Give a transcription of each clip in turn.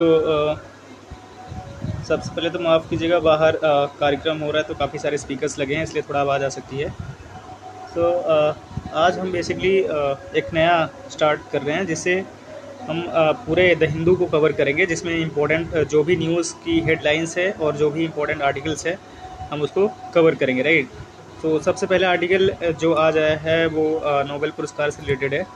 तो सबसे पहले तो माफ़ कीजिएगा, बाहर कार्यक्रम हो रहा है तो काफ़ी सारे स्पीकर्स लगे हैं, इसलिए थोड़ा आवाज़ आ सकती है। तो आज हम बेसिकली एक नया स्टार्ट कर रहे हैं, जिससे हम पूरे द हिंदू को कवर करेंगे, जिसमें इम्पोर्टेंट जो भी न्यूज़ की हेडलाइंस है और जो भी इम्पोर्टेंट आर्टिकल्स है हम उसको कवर करेंगे, राइट। तो सबसे पहला आर्टिकल जो आज आया है वो नोबेल पुरस्कार से रिलेटेड है,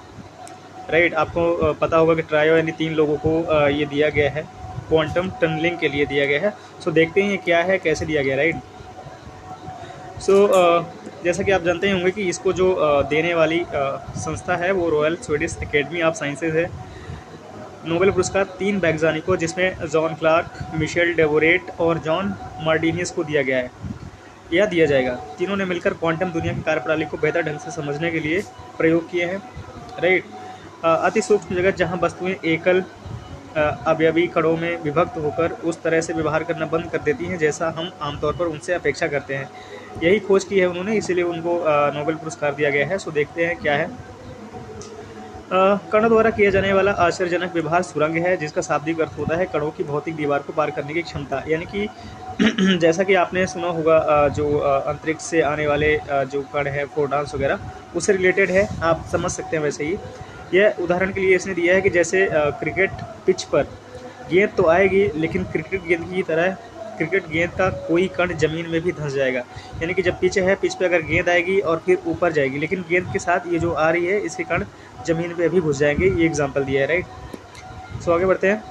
राइट। आपको पता होगा कि ट्रायो यानी 3 लोगों को ये दिया गया है, क्वांटम टनलिंग के लिए दिया गया है। सो देखते हैं ये क्या है, कैसे दिया गया, राइट। सो जैसा कि आप जानते ही होंगे कि इसको जो देने वाली संस्था है वो royal Swedish academy of sciences है। नोबेल पुरस्कार 3 वैज्ञानिकों, जिसमें जॉन क्लार्क, मिशेल डेवोरेट और जॉन मार्टिनियस को दिया गया है, यह दिया जाएगा। तीनों ने मिलकर क्वांटम दुनिया की कार्यप्रणाली को बेहतर ढंग से समझने के लिए प्रयोग किए हैं, राइट। अति सूक्ष्म जगत जहां वस्तुएं एकल अवयवी कणों में विभक्त होकर उस तरह से व्यवहार करना बंद कर देती हैं जैसा हम आमतौर पर उनसे अपेक्षा करते हैं, यही खोज की है उन्होंने, इसीलिए उनको नोबेल पुरस्कार दिया गया है। सो देखते हैं क्या है। कणों द्वारा किया जाने वाला आश्चर्यजनक व्यवहार सुरंग है, जिसका शाब्दिक अर्थ होता है कणों की भौतिक दीवार को पार करने की क्षमता। यानी कि जैसा कि आपने सुना होगा जो अंतरिक्ष से आने वाले जो कण है, फोटॉन्स वगैरह, उससे रिलेटेड है, आप समझ सकते हैं। वैसे ही यह उदाहरण के लिए इसने दिया है कि जैसे क्रिकेट पिच पर गेंद तो आएगी, लेकिन क्रिकेट गेंद की तरह क्रिकेट गेंद का कोई कण ज़मीन में भी धंस जाएगा। यानी कि जब पिच है, पिच पे अगर गेंद आएगी और फिर ऊपर जाएगी, लेकिन गेंद के साथ ये जो आ रही है इसके कण ज़मीन पे भी घुस जाएंगे। ये एग्जांपल दिया है, राइट। सो आगे बढ़ते हैं।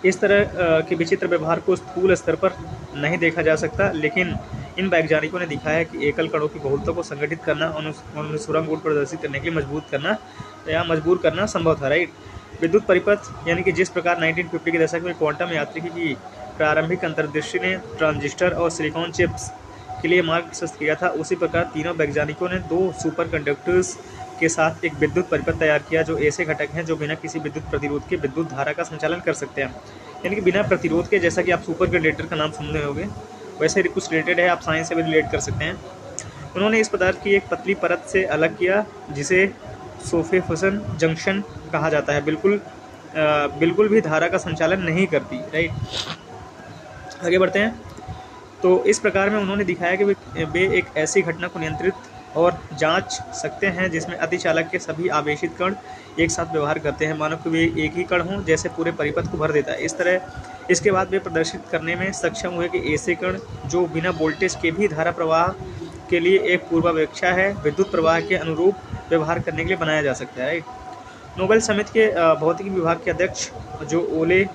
इस तरह के विचित्र व्यवहार को स्थूल स्तर पर नहीं देखा जा सकता, लेकिन इन वैज्ञानिकों ने दिखाया है कि एकल कणों की बहुलता को संगठित करना और उन्हें सुरंग गुण प्रदर्शित करने के लिए मजबूर करना संभव था, राइट। विद्युत परिपथ, यानी कि जिस प्रकार 1950 के दशक में क्वांटम यांत्रिकी की प्रारंभिक अंतर्दृष्टि ने ट्रांजिस्टर और सिलिकॉन चिप्स के लिए मार्ग प्रशस्त किया था, उसी प्रकार तीनों वैज्ञानिकों ने 2 सुपर कंडक्टर्स के साथ एक विद्युत परिपथ तैयार किया, जो ऐसे घटक हैं जो बिना किसी विद्युत प्रतिरोध के विद्युत धारा का संचालन कर सकते हैं। यानी कि बिना प्रतिरोध के, जैसा कि आप सुपर कंडक्टर का नाम सुन रहे होंगे, वैसे कुछ रिलेटेड है, आप साइंस से भी रिलेट कर सकते हैं। उन्होंने इस पदार्थ की एक पतली परत से अलग किया, जिसे सोफेफसन जंक्शन कहा जाता है, बिल्कुल भी धारा का संचालन नहीं करती, राइट। आगे बढ़ते हैं। तो इस प्रकार में उन्होंने दिखाया कि वे एक ऐसी घटना को नियंत्रित और जांच सकते हैं जिसमें अतिचालक के सभी आवेशित कण एक साथ व्यवहार करते हैं, मानो कि वे एक ही कण हों, जैसे पूरे परिपथ को भर देता है। इस तरह इसके बाद वे प्रदर्शित करने में सक्षम हुए कि ऐसे कण जो बिना वोल्टेज के भी धारा प्रवाह के लिए एक पूर्वापेक्षा है, विद्युत प्रवाह के अनुरूप व्यवहार करने के लिए बनाया जा सकता है। नोबेल समिति के भौतिकी विभाग के अध्यक्ष जो ओले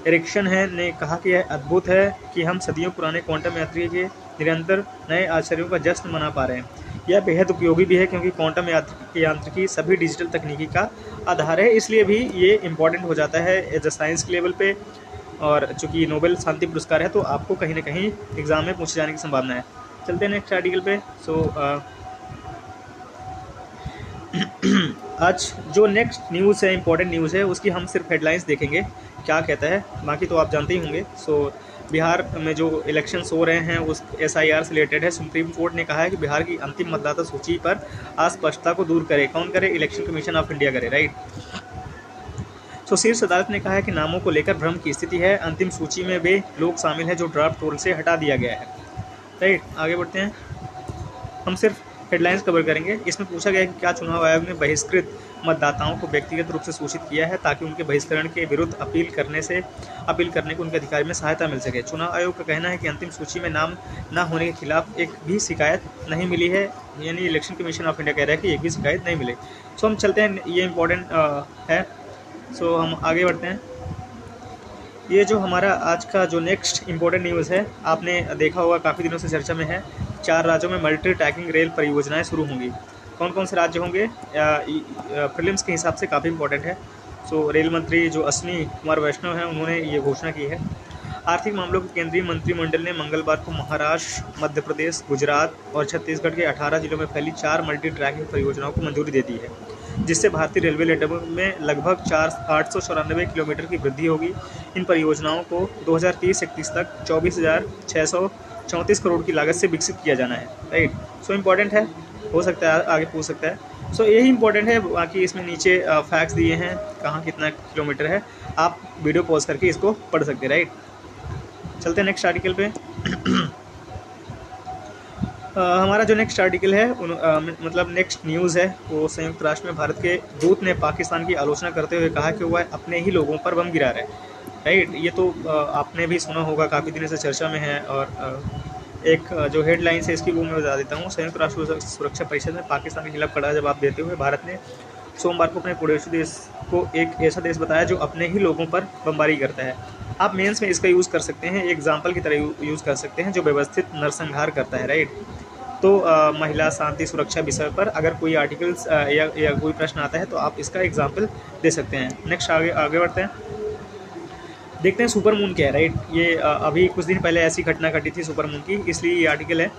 एरिक्सन है ने कहा कि यह अद्भुत है कि हम सदियों पुराने क्वांटम यांत्रिकी के निरंतर नए आश्चर्यों का जश्न मना पा रहे हैं। यह बेहद उपयोगी भी है, क्योंकि क्वांटम यांत्रिकी सभी डिजिटल तकनीकी का आधार है, इसलिए भी ये इम्पॉर्टेंट हो जाता है एज अ साइंस के लेवल पे। और चूँकि नोबेल शांति पुरस्कार है तो आपको कहीं ना कहीं एग्जाम में पूछे जाने की संभावना है। चलते हैं नेक्स्ट आर्टिकल पे। आज जो नेक्स्ट न्यूज़ है, इंपॉर्टेंट न्यूज़ है, उसकी हम सिर्फ हेडलाइंस देखेंगे क्या कहता है, बाकी तो आप जानते ही होंगे। बिहार में जो इलेक्शंस हो रहे हैं उस SIR से रिलेटेड है। सुप्रीम कोर्ट ने कहा है कि बिहार की अंतिम मतदाता सूची पर अस्पष्टता को दूर करे। कौन करे? इलेक्शन कमीशन ऑफ इंडिया करे, राइट। शीर्ष अदालत ने कहा है कि नामों को लेकर भ्रम की स्थिति है, अंतिम सूची में वे लोग शामिल हैं जो ड्राफ्ट रोल से हटा दिया गया है, राइट। आगे बढ़ते हैं। हम सिर्फ हेडलाइंस कवर करेंगे। इसमें पूछा गया है कि क्या चुनाव आयोग ने बहिष्कृत मतदाताओं को व्यक्तिगत रूप से सूचित किया है ताकि उनके बहिष्करण के विरुद्ध अपील करने को उनके अधिकार में सहायता मिल सके। चुनाव आयोग का कहना है कि अंतिम सूची में नाम न होने के खिलाफ एक भी शिकायत नहीं मिली है, यानी इलेक्शन कमीशन ऑफ इंडिया कह रहा है कि एक भी शिकायत नहीं मिले। हम चलते हैं, ये इम्पोर्टेंट है। हम आगे बढ़ते हैं। ये जो हमारा आज का जो नेक्स्ट इम्पोर्टेंट न्यूज़ है, आपने देखा होगा काफ़ी दिनों से चर्चा में है। 4 राज्यों में मल्टी ट्रैकिंग रेल परियोजनाएं शुरू होंगी। कौन कौन से राज्य होंगे? प्रीलिम्स के हिसाब से काफ़ी इंपॉर्टेंट है। रेल मंत्री जो अश्विनी कुमार वैष्णव हैं, उन्होंने ये घोषणा की है। आर्थिक मामलों के केंद्रीय मंत्रिमंडल ने मंगलवार को महाराष्ट्र, मध्य प्रदेश, गुजरात और छत्तीसगढ़ के 18 जिलों में फैली 4 मल्टी ट्रैकिंग परियोजनाओं को मंजूरी दे दी है, जिससे भारतीय रेलवे नेटवर्क में लगभग 894 किलोमीटर की वृद्धि होगी। इन परियोजनाओं को 2030-31 तक 24,634 करोड़ की लागत से विकसित किया जाना है, राइट। इम्पॉर्टेंट है, हो सकता है आगे पूछ सकता है। सो यही इंपॉर्टेंट है, बाकी इसमें नीचे फैक्ट्स दिए हैं कहाँ कितना किलोमीटर है, आप वीडियो पॉज करके इसको पढ़ सकते हैं, राइट। चलते हैं नेक्स्ट आर्टिकल पे। हमारा जो नेक्स्ट आर्टिकल है मतलब नेक्स्ट न्यूज़ है वो संयुक्त राष्ट्र में भारत के दूत ने पाकिस्तान की आलोचना करते हुए कहा कि वह अपने ही लोगों पर बम गिरा रहे हैं, राइट। ये तो आपने भी सुना होगा, काफ़ी दिनों से चर्चा में है। और एक जो हेडलाइन है इसकी वो मैं बता देता हूँ। संयुक्त राष्ट्र सुरक्षा परिषद में पाकिस्तान के खिलाफ कड़ा जवाब देते हुए भारत ने सोमवार को अपने पड़ोसी देश को एक ऐसा देश बताया जो अपने ही लोगों पर बमबारी करता है। आप मेंस में इसका यूज़ कर सकते हैं, एग्जाम्पल की तरह यूज़ कर सकते हैं, जो व्यवस्थित नरसंहार करता है, राइट। तो महिला शांति सुरक्षा विषय पर अगर कोई आर्टिकल्स या कोई प्रश्न आता है तो आप इसका एग्जाम्पल दे सकते हैं। नेक्स्ट आगे बढ़ते हैं, देखते हैं सुपर मून क्या है, राइट। ये अभी कुछ दिन पहले ऐसी घटना घटी थी सुपर मून की, इसलिए ये आर्टिकल है।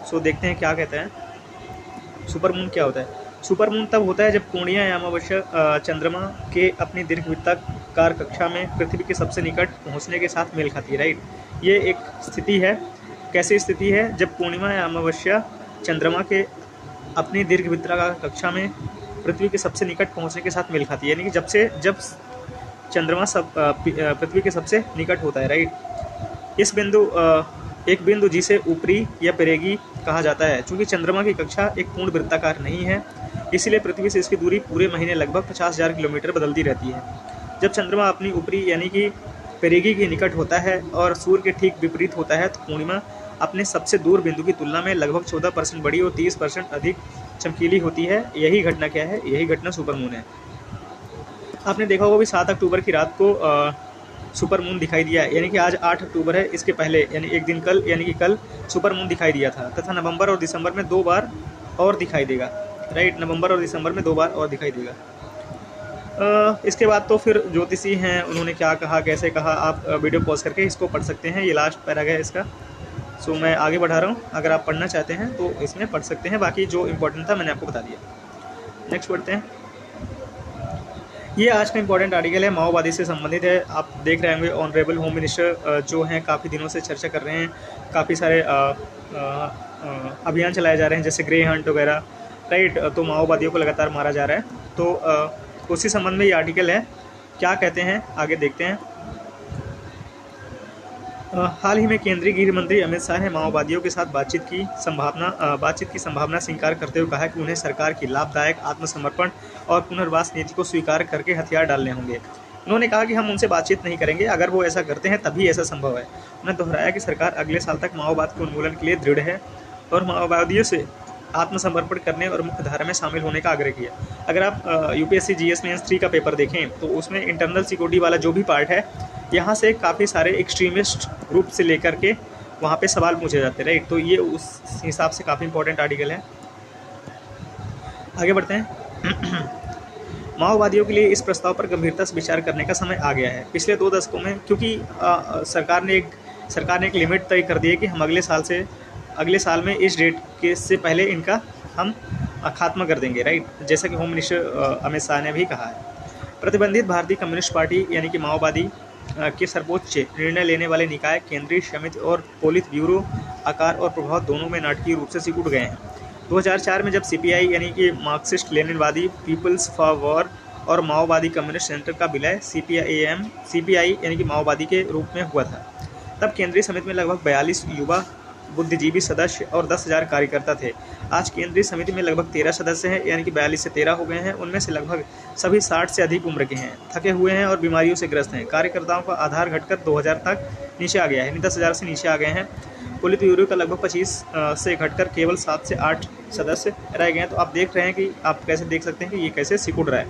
सो देखते हैं क्या कहते हैं। सुपर मून क्या होता है? सुपर मून तब होता है जब पूर्णिया या अमावस्या चंद्रमा के अपनी दीर्घवृत्ताकार कक्षा में पृथ्वी के सबसे निकट पहुंचने के साथ मेल खाती है, राइट। ये एक स्थिति है। कैसी स्थिति है? जब पूर्णिमा या अमावस्या चंद्रमा के अपनी दीर्घवृत्ताकार कक्षा में पृथ्वी के सबसे निकट पहुंचने के साथ मेल खाती है, यानी कि जब चंद्रमा पृथ्वी के सबसे निकट होता है, राइट। इस बिंदु एक बिंदु जिसे ऊपरी या पेरेगी कहा जाता है। चूँकि चंद्रमा की कक्षा एक पूर्ण वृत्ताकार नहीं है, इसलिए पृथ्वी से इसकी दूरी पूरे महीने लगभग 50,000 किलोमीटर बदलती रहती है। जब चंद्रमा अपनी ऊपरी यानी कि पेरेगी के निकट होता है और सूर्य के ठीक विपरीत होता है, तो पूर्णिमा अपने सबसे दूर बिंदु की तुलना में लगभग 14% बड़ी और 30% अधिक चमकीली होती है। यही घटना क्या है? यही घटना सुपर मून है। आपने देखा होगा भी 7 अक्टूबर की रात को सुपर मून दिखाई दिया है, यानी कि आज 8 अक्टूबर है, इसके पहले यानी एक दिन कल यानी कि कल सुपर मून दिखाई दिया था, तथा नवंबर और दिसंबर में 2 बार और दिखाई देगा, राइट। नवंबर और दिसंबर में 2 बार और दिखाई देगा। इसके बाद तो फिर ज्योतिषी हैं, उन्होंने क्या कहा, कैसे कहा, आप वीडियो पॉज करके इसको पढ़ सकते हैं। ये लास्ट पैराग्राफ है इसका। सो मैं आगे बढ़ा रहा हूँ, अगर आप पढ़ना चाहते हैं तो इसमें पढ़ सकते हैं। बाकी जो इम्पोर्टेंट था मैंने आपको बता दिया। नेक्स्ट पढ़ते हैं। ये आज का इम्पोर्टेंट आर्टिकल है, माओवादी से संबंधित है। आप देख रहे होंगे ऑनरेबल होम मिनिस्टर जो हैं काफ़ी दिनों से चर्चा कर रहे हैं, काफ़ी सारे अभियान चलाए जा रहे हैं, जैसे ग्रे हंट वगैरह, राइट। तो माओवादियों को लगातार मारा जा रहा है, तो उसी संबंध में ये आर्टिकल है। क्या कहते हैं आगे देखते हैं। हाल ही में केंद्रीय गृह मंत्री अमित शाह ने माओवादियों के साथ बातचीत की संभावना से इंकार करते हुए कहा कि उन्हें सरकार की लाभदायक आत्मसमर्पण और पुनर्वास नीति को स्वीकार करके हथियार डालने होंगे। उन्होंने कहा कि हम उनसे बातचीत नहीं करेंगे, अगर वो ऐसा करते हैं तभी ऐसा संभव है। उन्होंने दोहराया कि सरकार अगले साल तक माओवाद के उन्मूलन के लिए दृढ़ है और माओवादियों से आत्मसमर्पण करने और मुख्य धारा में शामिल होने का आग्रह किया। अगर आप यूपीएससी जीएस मेंस 3 का पेपर देखें तो उसमें इंटरनल सिक्योरिटी वाला जो भी पार्ट है, यहाँ से काफ़ी सारे एक्सट्रीमिस्ट ग्रुप से लेकर के वहाँ पे सवाल पूछे जाते हैं, राइट। तो ये उस हिसाब से काफ़ी इंपॉर्टेंट आर्टिकल है। आगे बढ़ते हैं। माओवादियों के लिए इस प्रस्ताव पर गंभीरता से विचार करने का समय आ गया है। पिछले 2 दशकों में, क्योंकि सरकार ने एक लिमिट तय कर दी है कि हम अगले साल में इस डेट के से पहले इनका हम खात्मा कर देंगे, राइट। जैसा कि होम मिनिस्टर अमित शाह ने भी कहा है। प्रतिबंधित भारतीय कम्युनिस्ट पार्टी यानी कि माओवादी के सर्वोच्च निर्णय लेने वाले निकाय, केंद्रीय समिति और पोलित ब्यूरो आकार और प्रभाव दोनों में नाटकीय रूप से सिकुड़ गए हैं। 2004 में जब सीपीआई यानी कि मार्क्सिस्ट लेनिनवादी पीपल्स फॉर वॉर और माओवादी कम्युनिस्ट सेंटर का विलय सीपीआई यानी कि माओवादी के रूप में हुआ था, तब केंद्रीय समिति में लगभग 42 युवा बुद्धिजीवी सदस्य और 10,000 कार्यकर्ता थे। आज केंद्रीय समिति में लगभग 13 सदस्य हैं, यानी कि 42 से 13 हो गए हैं। उनमें से लगभग सभी 60 से अधिक उम्र के हैं, थके हुए हैं और बीमारियों से ग्रस्त हैं। कार्यकर्ताओं का आधार घटकर 2000 तक नीचे आ गया है, यानी 10,000 से नीचे आ गए हैं। पोलित ब्यूरो का लगभग 25 से घटकर केवल 7 से 8 सदस्य रह गए हैं। तो आप देख रहे हैं कि आप कैसे देख सकते हैं कि ये कैसे सिकुड़ रहा है।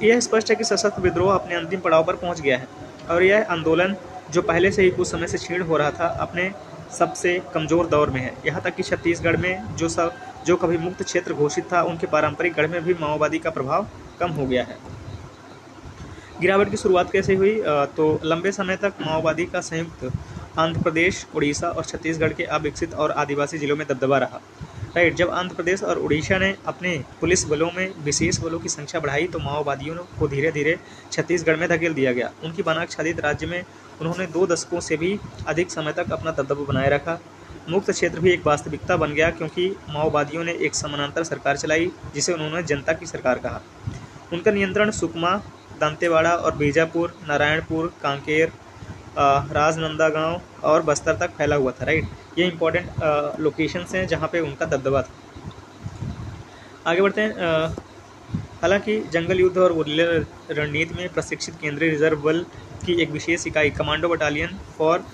यह स्पष्ट है कि सशस्त्र विद्रोह अपने अंतिम पड़ाव पर पहुंच गया है और यह आंदोलन जो पहले से ही कुछ समय से क्षीण हो रहा था, अपने सबसे कमज़ोर दौर में है। यहाँ तक कि छत्तीसगढ़ में जो कभी मुक्त क्षेत्र घोषित था, उनके पारंपरिक गढ़ में भी माओवादी का प्रभाव कम हो गया है। गिरावट की शुरुआत कैसे हुई? तो लंबे समय तक माओवादी का संयुक्त आंध्र प्रदेश, उड़ीसा और छत्तीसगढ़ के अविकसित और आदिवासी जिलों में दबदबा रहा, राइट। जब आंध्र प्रदेश और उड़ीसा ने अपने पुलिस बलों में विशेष बलों की संख्या बढ़ाई तो माओवादियों को धीरे धीरे छत्तीसगढ़ में धकेल दिया गया। उनकी बनाच्छादित राज्य में उन्होंने 2 दशकों से भी अधिक समय तक अपना दबदबा बनाए रखा। मुक्त क्षेत्र भी एक वास्तविकता बन गया, क्योंकि माओवादियों ने एक समानांतर सरकार चलाई जिसे उन्होंने जनता की सरकार कहा। उनका नियंत्रण सुकमा, दंतेवाड़ा और बीजापुर, नारायणपुर, कांकेर, राजनांदगांव और बस्तर तक फैला हुआ था। राइट, ये इंपॉर्टेंट लोकेशंस हैं जहाँ पे उनका दबदबा था। आगे बढ़ते हैं। हालांकि जंगल युद्ध और गुरिल्ला रणनीति में प्रशिक्षित केंद्रीय रिजर्व बल की एक विशेष इकाई commando battalion for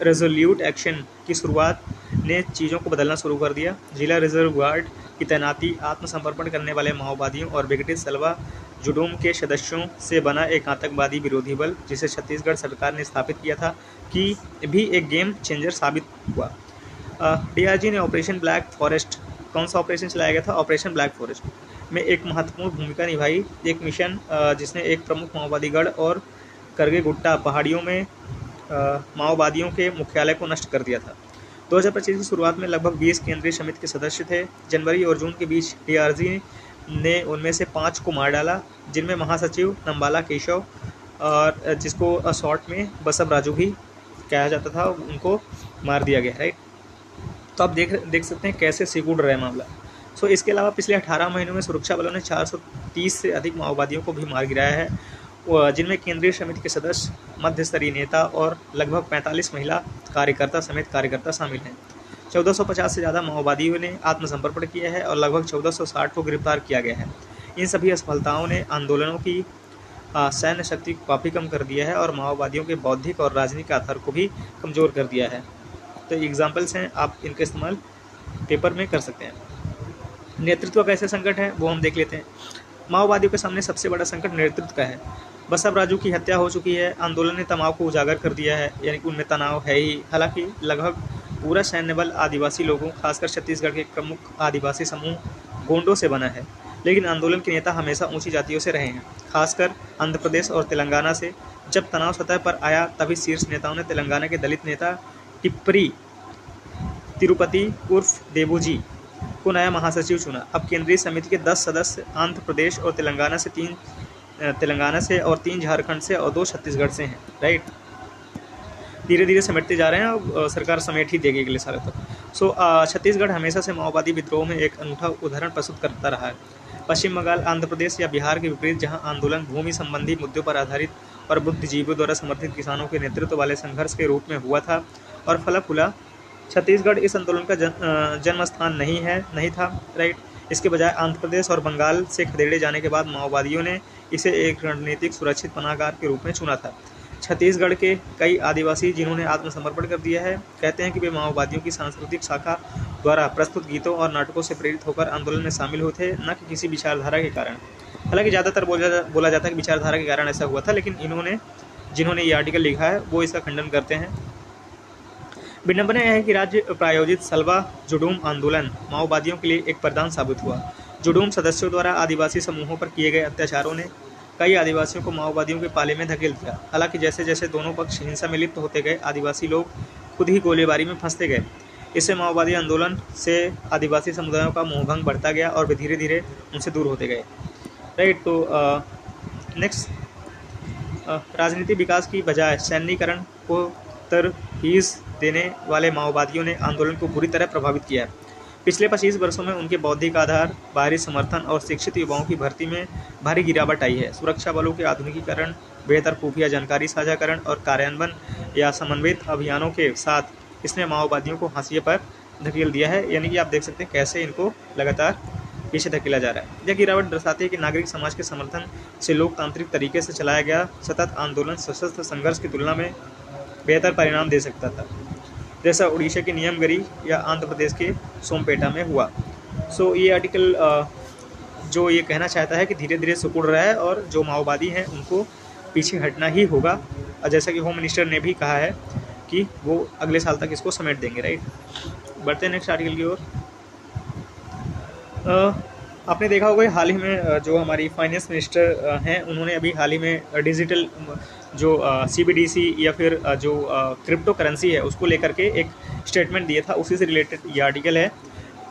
resolute action की शुरुआत ने चीज़ों को बदलना शुरू कर दिया। जिला रिजर्व गार्ड की तैनाती, आत्मसमर्पण करने वाले माओवादियों और ब्रिगेड सलवा जुडूम के सदस्यों से बना एक आतंकवादी विरोधी बल, जिसे छत्तीसगढ़ सरकार ने स्थापित किया था, कि भी एक गेम चेंजर साबित हुआ। डीआरजी ने ऑपरेशन ब्लैक फॉरेस्ट, कौन सा ऑपरेशन चलाया गया था? ऑपरेशन ब्लैक फॉरेस्ट में एक महत्वपूर्ण भूमिका निभाई। एक मिशन जिसने एक प्रमुख माओवादी गढ़ और करगे गुट्टा पहाड़ियों में माओवादियों के मुख्यालय को नष्ट कर दिया था। 2025 की शुरुआत में लगभग 20 केंद्रीय समिति के सदस्य थे। जनवरी और जून के बीच डीआरजी ने उनमें से 5 को मार डाला, जिनमें महासचिव नंबाला केशव और जिसको शॉर्ट में बसव राजू भी कहा जाता था, उनको मार दिया गया। राइट, तो आप देख सकते हैं कैसे सिकुड़ रहा है मामला। सो इसके अलावा पिछले 18 महीनों में सुरक्षा बलों ने 430 से अधिक माओवादियों को भी मार गिराया है, जिनमें केंद्रीय समिति के सदस्य, मध्य स्तरीय नेता और लगभग 45 महिला कार्यकर्ता समेत कार्यकर्ता शामिल हैं। 1450 से ज़्यादा माओवादियों ने आत्मसमर्पण किया है और लगभग 1460 को गिरफ्तार किया गया है। इन सभी सफलताओं ने आंदोलनों की सैन्य शक्ति को काफ़ी कम कर दिया है और माओवादियों के बौद्धिक और राजनीतिक आधार को भी कमज़ोर कर दिया है। तो एग्जाम्पल्स हैं, आप इनका इस्तेमाल पेपर में कर सकते हैं। नेतृत्व का कैसे संकट है वो हम देख लेते हैं। माओवादियों के सामने सबसे बड़ा संकट नेतृत्व का है। बसव राजू की हत्या हो चुकी है। आंदोलन ने तनाव को उजागर कर दिया है, यानी कि उनमें तनाव है ही। हालांकि लगभग पूरा सैन्य बल आदिवासी लोगों, खासकर छत्तीसगढ़ के प्रमुख आदिवासी समूह गोंडों से बना है, लेकिन आंदोलन के नेता हमेशा ऊंची जातियों से रहे हैं, खासकर आंध्र प्रदेश और तेलंगाना से। जब तनाव सतह पर आया तभी शीर्ष नेताओं ने तेलंगाना के दलित नेता टिप्परी तिरुपति उर्फ देबूजी को नया महासचिव चुना। अब केंद्रीय समिति के 10 सदस्य आंध्र प्रदेश और तेलंगाना से और 3 झारखंड से और 2 छत्तीसगढ़ से हैं। राइट, धीरे धीरे समेटते जा रहे हैं और सरकार समेट ही देगी अगले साल तक। छत्तीसगढ़ हमेशा से माओवादी विद्रोह में एक अनूठा उदाहरण प्रस्तुत करता रहा है। पश्चिम बंगाल, आंध्र प्रदेश या बिहार के विपरीत, जहां आंदोलन भूमि संबंधी मुद्दों पर आधारित और बुद्धिजीवियों द्वारा समर्थित किसानों के नेतृत्व वाले संघर्ष के रूप में हुआ था और फला फूला, छत्तीसगढ़ इस आंदोलन का जन्म स्थान नहीं था। राइट, इसके बजाय आंध्र प्रदेश और बंगाल से खदेड़े जाने के बाद माओवादियों ने इसे एक रणनीतिक सुरक्षित पनाहगार के रूप में चुना था। छत्तीसगढ़ के कई आदिवासी जिन्होंने आत्मसमर्पण कर दिया है, कहते हैं कि वे माओवादियों की सांस्कृतिक शाखा द्वारा प्रस्तुत गीतों और नाटकों से प्रेरित होकर आंदोलन में शामिल हुए थे, न कि किसी विचारधारा के कारण। हालांकि ज़्यादातर बोला जाता है कि विचारधारा के कारण ऐसा हुआ था, लेकिन जिन्होंने ये आर्टिकल लिखा है वो इसका खंडन करते हैं। विडंबना यह है कि राज्य प्रायोजित सलवा जुडूम आंदोलन माओवादियों के लिए एक वरदान साबित हुआ। जुडूम सदस्यों द्वारा आदिवासी समूहों पर किए गए अत्याचारों ने कई आदिवासियों को माओवादियों के पाले में धकेल दिया। हालांकि जैसे जैसे दोनों पक्ष हिंसा में लिप्त होते गए, आदिवासी लोग खुद ही गोलीबारी में फंसते गए। इससे माओवादी आंदोलन से आदिवासी समुदायों का मोहभंग बढ़ता गया और वे धीरे धीरे उनसे दूर होते गए। राइट, तो नेक्स्ट, राजनीतिक विकास की बजाय सैन्यीकरण को तरहीज देने वाले माओवादियों ने आंदोलन को बुरी तरह प्रभावित किया है। पिछले 25 वर्षों में उनके बौद्धिक आधार, बाहरी समर्थन और शिक्षित युवाओं की भर्ती में भारी गिरावट आई है। सुरक्षा बलों के आधुनिकीकरण, बेहतर खुफिया जानकारी साझाकरण और कार्यान्वयन या समन्वित अभियानों के साथ इसने माओवादियों को हाशिए पर धकेल दिया है। यानी कि आप देख सकते हैं कैसे इनको लगातार पीछे धकेला जा रहा है। यह गिरावट दर्शाती है कि नागरिक समाज के समर्थन से लोकतांत्रिक तरीके से चलाया गया सतत आंदोलन सशस्त्र संघर्ष की तुलना में बेहतर परिणाम दे सकता था, जैसा उड़ीसा के नियमगिरी या आंध्र प्रदेश के सोमपेटा में हुआ। ये आर्टिकल जो ये कहना चाहता है कि धीरे धीरे सिकुड़ रहा है और जो माओवादी हैं उनको पीछे हटना ही होगा, और जैसा कि होम मिनिस्टर ने भी कहा है कि वो अगले साल तक इसको समेट देंगे। राइट, बढ़ते हैं नेक्स्ट आर्टिकल की ओर। आपने देखा होगा हाल ही में जो हमारी फाइनेंस मिनिस्टर हैं, उन्होंने अभी हाल ही में डिजिटल जो CBDC या फिर जो क्रिप्टो करेंसी है उसको लेकर के एक स्टेटमेंट दिया था। उसी से रिलेटेड ये आर्टिकल है।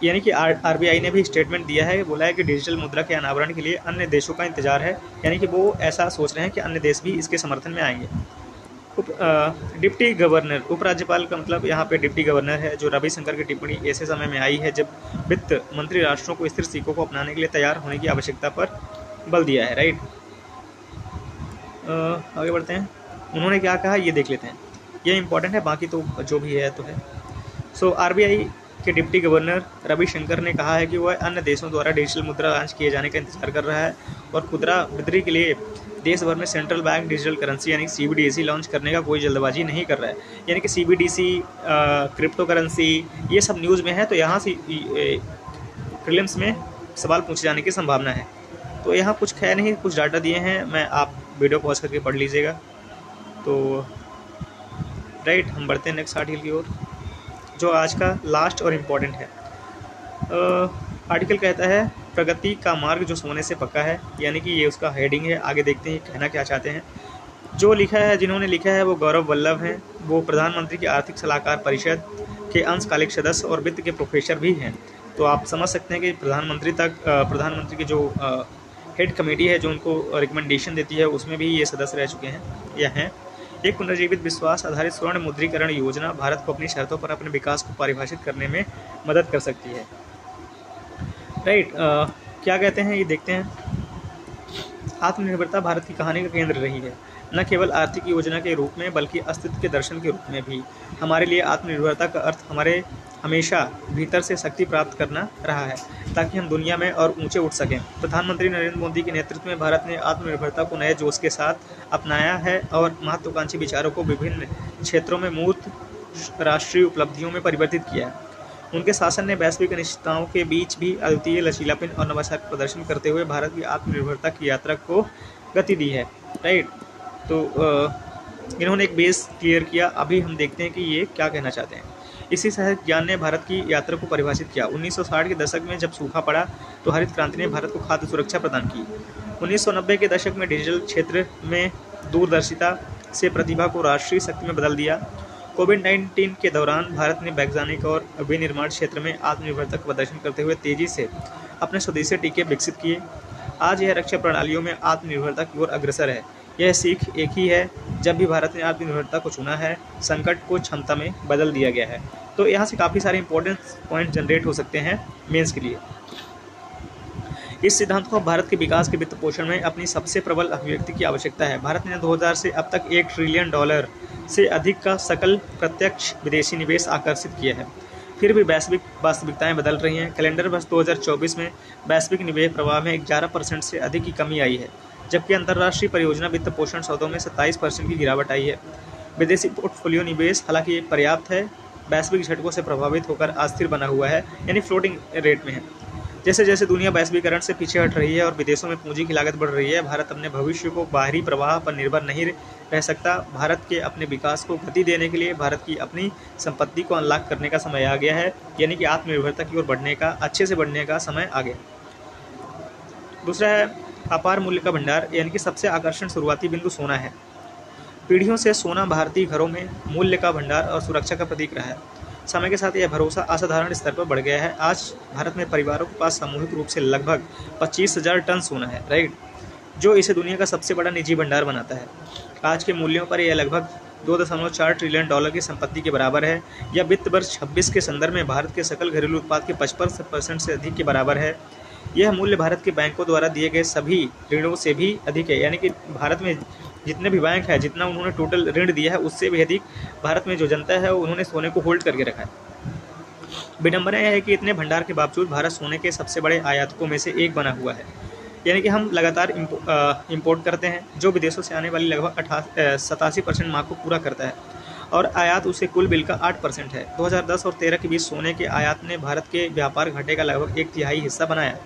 यानी कि RBI ने भी स्टेटमेंट दिया है, बोला है कि डिजिटल मुद्रा के अनावरण के लिए अन्य देशों का इंतजार है। यानी कि वो ऐसा सोच रहे हैं कि अन्य देश भी इसके समर्थन में आएंगे। डिप्टी गवर्नर, उपराज्यपाल का मतलब यहाँ पे डिप्टी गवर्नर है। जो रविशंकर की टिप्पणी ऐसे समय में आई है जब वित्त मंत्री राष्ट्रों को स्थिर सिक्कों को अपनाने के लिए तैयार होने की आवश्यकता पर बल दिया है, राइट। आगे बढ़ते हैं, उन्होंने क्या कहा ये देख लेते हैं, ये इंपॉर्टेंट है, बाकी तो जो भी है तो है। सो आरबीआई के डिप्टी गवर्नर रविशंकर ने कहा है कि वह अन्य देशों द्वारा डिजिटल मुद्रा लॉन्च किए जाने का इंतजार कर रहा है और खुदरा बिक्री के लिए देश भर में सेंट्रल बैंक डिजिटल करेंसी यानी सीबीडीसी लॉन्च करने का कोई जल्दबाजी नहीं कर रहा है। यानी कि सीबीडीसी, क्रिप्टो करेंसी, ये सब न्यूज़ में है, तो यहाँ से प्रीलिम्स में सवाल पूछे जाने की संभावना है। तो यहाँ कुछ है नहीं, कुछ डाटा दिए हैं, मैं आप वीडियो पॉज करके पढ़ लीजिएगा। तो राइट, हम बढ़ते हैं नेक्स्ट आर्टिकल की ओर, जो आज का लास्ट और इम्पॉर्टेंट है। आर्टिकल कहता है प्रगति का मार्ग जो सोने से पक्का है, यानी कि ये उसका हेडिंग है। आगे देखते हैं कहना क्या चाहते हैं। जो लिखा है, जिन्होंने लिखा है वो गौरव वल्लभ हैं। वो प्रधानमंत्री की आर्थिक सलाहकार परिषद के अंशकालिक सदस्य और वित्त के प्रोफेसर भी हैं। तो आप समझ सकते हैं कि प्रधानमंत्री की जो हेड कमेटी है जो उनको रिकमेंडेशन देती है, उसमें भी ये सदस्य रह चुके हैं या हैं। एक पुनर्जीवित विश्वास आधारित स्वर्ण मुद्रीकरण योजना भारत को अपनी शर्तों पर अपने विकास को परिभाषित करने में मदद कर सकती है, राइट। क्या कहते हैं ये देखते हैं। आत्मनिर्भरता भारत की कहानी का केंद्र रही है, न केवल आर्थिक योजना के रूप में बल्कि अस्तित्व के दर्शन के रूप में भी। हमारे लिए आत्मनिर्भरता का अर्थ हमारे हमेशा भीतर से शक्ति प्राप्त करना रहा है ताकि हम दुनिया में और ऊंचे उठ सकें। प्रधानमंत्री नरेंद्र मोदी के नेतृत्व में भारत ने आत्मनिर्भरता को नए जोश के साथ अपनाया है और महत्वाकांक्षी विचारों को विभिन्न क्षेत्रों में मूर्त राष्ट्रीय उपलब्धियों में परिवर्तित किया है। उनके शासन ने वैश्विक अनिश्चितताओं के बीच भी अद्वितीय लचीलापन और नवाचार का प्रदर्शन करते हुए भारत की आत्मनिर्भरता की यात्रा को गति दी है, राइट। तो इन्होंने एक बेस क्लियर किया। अभी हम देखते हैं कि ये क्या कहना चाहते हैं। इसी सहज ज्ञान ने भारत की यात्रा को परिभाषित किया। 1960 के दशक में जब सूखा पड़ा तो हरित क्रांति ने भारत को खाद्य सुरक्षा प्रदान की। 1990 के दशक में डिजिटल क्षेत्र में दूरदर्शिता से प्रतिभा को राष्ट्रीय शक्ति में बदल दिया। कोविड-19 के दौरान भारत ने वैज्ञानिक और विनिर्माण क्षेत्र में आत्मनिर्भरता का प्रदर्शन करते हुए तेजी से अपने स्वदेशी टीके विकसित किए। आज यह रक्षा प्रणालियों में आत्मनिर्भरता की ओर अग्रसर है। यह सीख एक ही है, जब भी भारत ने आत्मनिर्भरता को चुना है, संकट को क्षमता में बदल दिया गया है। तो यहाँ से काफ़ी सारे इंपॉर्टेंट पॉइंट जनरेट हो सकते हैं मेंस के लिए। इस सिद्धांत को भारत के विकास के वित्त पोषण में अपनी सबसे प्रबल अभिव्यक्ति की आवश्यकता है। भारत ने 2000 से अब तक $1 ट्रिलियन से अधिक का सकल प्रत्यक्ष विदेशी निवेश आकर्षित किया है। फिर भी वैश्विक वास्तविकताएं बदल रही हैं। कैलेंडर वर्ष 2024 में वैश्विक निवेश प्रवाह में 11% से अधिक की कमी आई है, जबकि अंतर्राष्ट्रीय परियोजना वित्त पोषण सौदों में 27% की गिरावट आई है। विदेशी पोर्टफोलियो निवेश हालांकि पर्याप्त है, वैश्विक झटकों से प्रभावित होकर अस्थिर बना हुआ है, यानी फ्लोटिंग रेट में है। जैसे जैसे दुनिया वैश्वीकरण से पीछे हट रही है और विदेशों में पूंजी की लागत बढ़ रही है, भारत अपने भविष्य को बाहरी प्रवाह पर निर्भर नहीं रह सकता। भारत के अपने विकास को गति देने के लिए भारत की अपनी संपत्ति को अनलॉक करने का समय आ गया है, यानी कि आत्मनिर्भरता की ओर बढ़ने का, अच्छे से बढ़ने का समय आ गया। दूसरा है अपार मूल्य का भंडार, यानी कि सबसे आकर्षण शुरुआती बिंदु सोना है। पीढ़ियों से सोना भारतीय घरों में मूल्य का भंडार और सुरक्षा का प्रतीक रहा है। समय के साथ यह भरोसा असाधारण स्तर पर बढ़ गया है। आज भारत में परिवारों के पास सामूहिक रूप से लगभग 25,000 टन सोना है, राइट, जो इसे दुनिया का सबसे बड़ा निजी भंडार बनाता है। आज के मूल्यों पर यह लगभग $2.4 ट्रिलियन की संपत्ति के बराबर है। यह वित्त वर्ष 26 के संदर्भ में भारत के सकल घरेलू उत्पाद के 55% से अधिक के बराबर है। यह मूल्य भारत के बैंकों द्वारा दिए गए सभी ऋणों से भी अधिक है, यानी कि भारत में जितने भी बैंक है, जितना उन्होंने टोटल ऋण दिया है उससे भी अधिक भारत में जो जनता है उन्होंने सोने को होल्ड करके रखा है। विडंबना यह है कि इतने भंडार के बावजूद भारत सोने के सबसे बड़े आयातकों में से एक बना हुआ है, यानी कि हम लगातार इंपोर्ट करते हैं, जो विदेशों से आने वाली लगभग 87% मांग को पूरा करता है, और आयात उसके कुल बिल का 8% है। 2010 और 13 के बीच सोने के आयात ने भारत के व्यापार घाटे का लगभग 1/3 हिस्सा बनाया।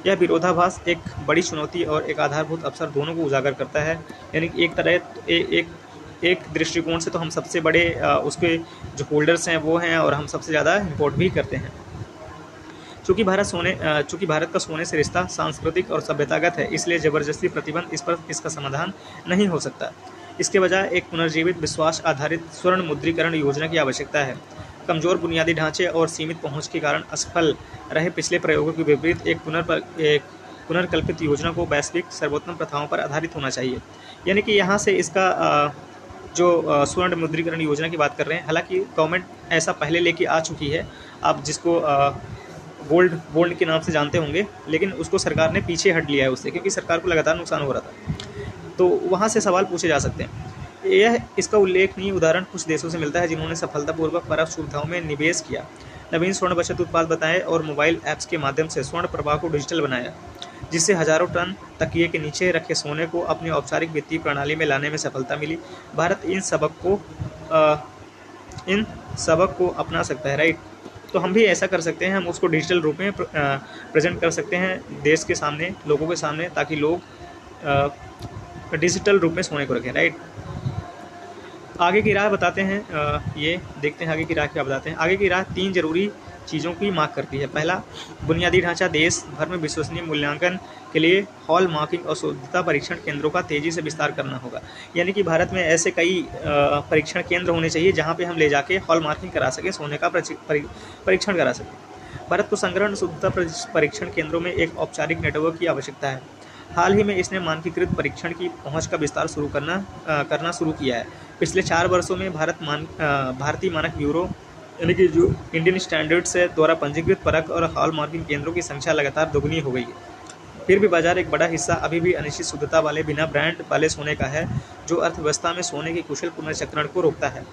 यह विरोधाभास एक बड़ी चुनौती और एक आधारभूत अवसर दोनों को उजागर करता है, यानी कि एक तरह एक दृष्टिकोण से तो हम सबसे बड़े उसके जो होल्डर्स हैं वो हैं, और हम सबसे ज़्यादा इंपोर्ट भी करते हैं। चूँकि भारत का सोने से रिश्ता सांस्कृतिक और सभ्यतागत है, इसलिए ज़बरदस्ती प्रतिबंध इस पर इसका समाधान नहीं हो सकता। इसके बजाय एक पुनर्जीवित विश्वास आधारित स्वर्ण मुद्रीकरण योजना की आवश्यकता है। कमजोर बुनियादी ढांचे और सीमित पहुंच के कारण असफल रहे पिछले प्रयोगों के विपरीत एक पुनर्कल्पित योजना को वैश्विक सर्वोत्तम प्रथाओं पर आधारित होना चाहिए। यानी कि यहाँ से इसका जो स्वर्ण मुद्रीकरण योजना की बात कर रहे हैं, हालांकि गवर्नमेंट ऐसा पहले लेके आ चुकी है, आप जिसको गोल्ड बॉन्ड के नाम से जानते होंगे, लेकिन उसको सरकार ने पीछे हट लिया है उससे, क्योंकि सरकार को लगातार नुकसान हो रहा था। तो वहाँ से सवाल पूछे जा सकते हैं। यह इसका उल्लेखनीय उदाहरण कुछ देशों से मिलता है जिन्होंने सफलतापूर्वक परख सुविधाओं में निवेश किया, नवीन स्वर्ण बचत उत्पाद बताए और मोबाइल ऐप्स के माध्यम से स्वर्ण प्रवाह को डिजिटल बनाया, जिससे हजारों टन तकिए के नीचे रखे सोने को अपनी औपचारिक वित्तीय प्रणाली में लाने में सफलता मिली। भारत इन सबक को अपना सकता है, राइट। तो हम भी ऐसा कर सकते हैं, हम उसको डिजिटल रूप में प्रेजेंट कर सकते हैं देश के सामने, लोगों के सामने, ताकि लोग डिजिटल रूप में सोने को रखें, राइट। आगे की राह बताते हैं, ये देखते हैं आगे की राह क्या बताते हैं। आगे की राह 3 जरूरी चीज़ों की मांग करती है। पहला, बुनियादी ढांचा देश भर में विश्वसनीय मूल्यांकन के लिए हॉल मार्किंग और शुद्धता परीक्षण केंद्रों का तेजी से विस्तार करना होगा। यानी कि भारत में ऐसे कई परीक्षण केंद्र होने चाहिए जहां पे हम ले जाके हॉल मार्किंग करा सकें, सोने का परीक्षण करा सकें। भारत को संग्रहण शुद्धता परीक्षण केंद्रों में एक औपचारिक नेटवर्क की आवश्यकता है। हाल ही में इसने मानकीकृत परीक्षण की पहुंच का विस्तार करना शुरू किया है। पिछले 4 वर्षों में भारतीय मानक ब्यूरो यानी कि जो इंडियन स्टैंडर्ड्स है द्वारा पंजीकृत परख और हॉल मार्किंग केंद्रों की संख्या लगातार दोगुनी हो गई है। फिर भी बाजार एक बड़ा हिस्सा अभी भी अनिश्चित शुद्धता वाले बिना ब्रांड वाले सोने का है, जो अर्थव्यवस्था में सोने के कुशल पुनर्चक्रण को रोकता है,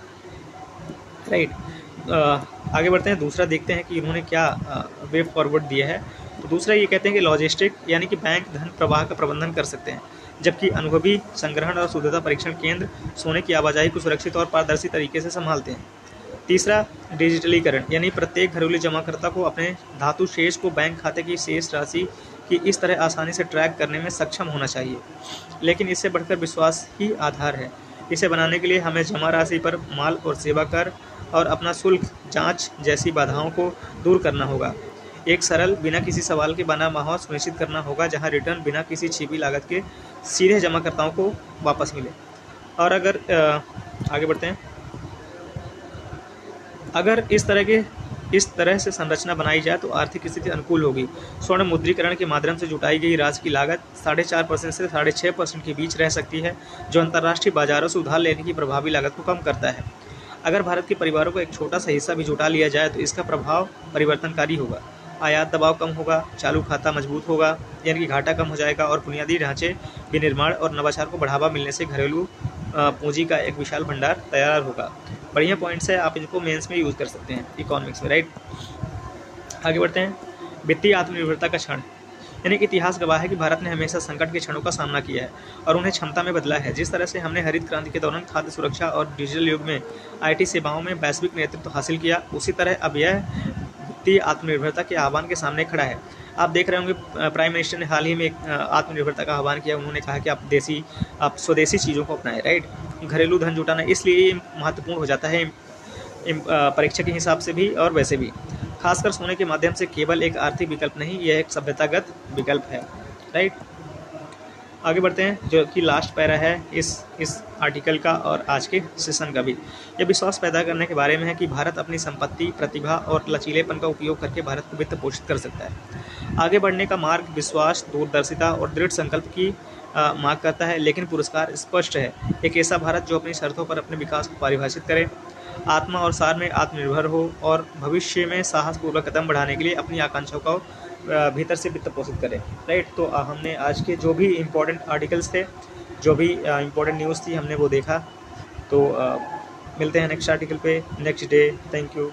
राइट। आगे बढ़ते हैं, दूसरा देखते हैं कि इन्होंने क्या वे फॉरवर्ड दिया है। तो दूसरा ये कहते हैं कि लॉजिस्टिक यानी कि बैंक धन प्रवाह का प्रबंधन कर सकते हैं, जबकि अनुभवी संग्रहण और शुद्धता परीक्षण केंद्र सोने की आवाजाही को सुरक्षित और पारदर्शी तरीके से संभालते हैं। तीसरा, डिजिटलीकरण यानी प्रत्येक घरेलू जमाकर्ता को अपने धातु शेष को बैंक खाते की शेष राशि की इस तरह आसानी से ट्रैक करने में सक्षम होना चाहिए, लेकिन इससे बढ़कर विश्वास ही आधार है। इसे बनाने के लिए हमें जमा राशि पर माल और सेवा कर और अपना शुल्क जांच जैसी बाधाओं को दूर करना होगा। एक सरल, बिना किसी सवाल के बना माहौल सुनिश्चित करना होगा जहां रिटर्न बिना किसी छिपी लागत के सीधे जमाकर्ताओं को वापस मिले। और अगर आगे बढ़ते हैं, अगर इस तरह से संरचना बनाई जाए तो आर्थिक स्थिति अनुकूल होगी। स्वर्ण मुद्रीकरण के माध्यम से जुटाई गई राशि की लागत 4.5% से 6.5% के बीच रह सकती है, जो अंतर्राष्ट्रीय बाजारों से उधार लेने की प्रभावी लागत को कम करता है। अगर भारत के परिवारों को एक छोटा सा हिस्सा भी जुटा लिया जाए तो इसका प्रभाव परिवर्तनकारी होगा। आयात दबाव कम होगा, चालू खाता मजबूत होगा, यानी कि घाटा कम हो जाएगा, और बुनियादी ढांचे विनिर्माण और नवाचार को बढ़ावा मिलने से घरेलू पूंजी का एक विशाल भंडार तैयार होगा। बढ़िया पॉइंट्स है, आप इनको मेंस में यूज़ कर सकते हैं, इकोनॉमिक्स में, राइट। आगे बढ़ते हैं, वित्तीय आत्मनिर्भरता का क्षण यानी कि इतिहास गवाह है कि भारत ने हमेशा संकट के क्षणों का सामना किया है और उन्हें क्षमता में बदला है। जिस तरह से हमने हरित क्रांति के दौरान खाद्य सुरक्षा और डिजिटल युग में IT सेवाओं में वैश्विक नेतृत्व हासिल किया, उसी तरह अब यह वित्तीय आत्मनिर्भरता के आह्वान के सामने खड़ा है। आप देख रहे होंगे प्राइम मिनिस्टर ने हाल ही में एक आत्मनिर्भरता का आह्वान किया। उन्होंने कहा कि आप स्वदेशी चीज़ों को अपनाएं, राइट। घरेलू धन जुटाना इसलिए ये महत्वपूर्ण हो जाता है परीक्षा के हिसाब से भी और वैसे भी, खासकर सोने के माध्यम से केवल एक आर्थिक विकल्प नहीं, यह एक सभ्यतागत विकल्प है, राइट। आगे बढ़ते हैं, जो कि लास्ट पैरा है इस आर्टिकल का और आज के सेशन का भी। यह विश्वास पैदा करने के बारे में है कि भारत अपनी संपत्ति, प्रतिभा और लचीलेपन का उपयोग करके भारत को वित्त पोषित कर सकता है। आगे बढ़ने का मार्ग विश्वास, दूरदर्शिता और दृढ़ संकल्प की मांग करता है, लेकिन पुरस्कार स्पष्ट है। एक ऐसा भारत जो अपनी शर्तों पर अपने विकास को परिभाषित करे, आत्मा और सार में आत्मनिर्भर हो और भविष्य में साहसपूर्वक कदम बढ़ाने के लिए अपनी आकांक्षाओं को भीतर से वित्त पोषित करें, राइट। तो हमने आज के जो भी इम्पोर्टेंट आर्टिकल्स थे, जो भी इम्पोर्टेंट न्यूज़ थी, हमने वो देखा। तो मिलते हैं नेक्स्ट आर्टिकल पे नेक्स्ट डे। Thank you.